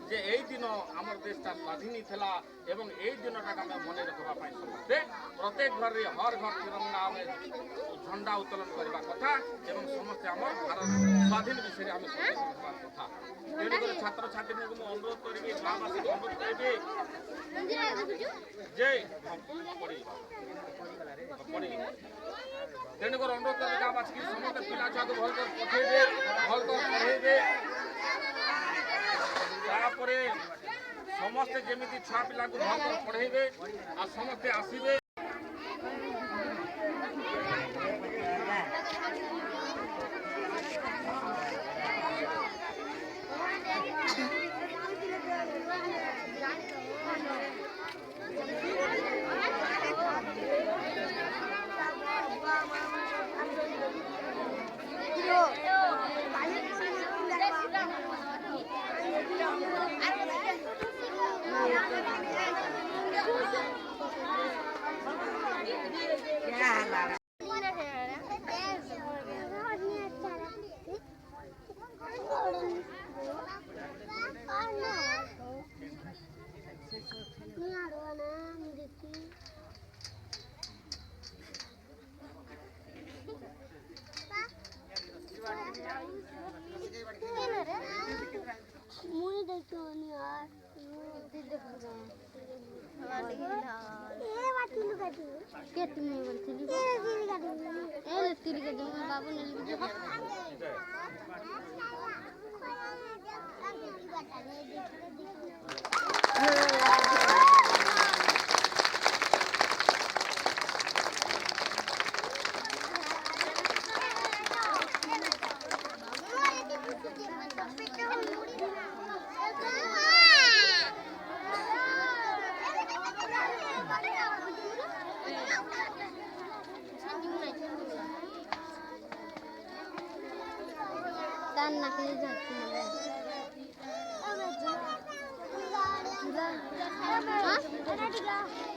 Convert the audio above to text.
যে এই দিন আমার দেশটা স্বাধীন লা এবং এই দিনটাকে আমি মনে রাখবা সমস্তে প্রত্যেক ঘরে হর ঘর তিরঙ্গা আমি ঝন্ডা উত্তোলন করা কথা এবং সমস্তে আমার ভারত স্বাধীন বিষয়ে আমি সচেতন হওয়ার কথা। তেণুকরি ছাত্রছাত্রী অনুরোধ করবি গাঁবাসী অনুরোধ করবি যে তেণুকরি অনুরোধ করবি গাঁবাসী সমস্ত পিলা ছুଆକୁ ଭଲ କରି ପଠେଇବେ ଭଲ କରି ପଢ଼େଇବେ। ତାପରେ ସମସ୍ତେ ଯେମିତି ଛୁଆ ପିଲାଙ୍କୁ ଭଲ କରି ପଢ଼େଇବେ ଆଉ ସମସ୍ତେ ଆସିବେ। Tanah ke jatuh mana? Hah?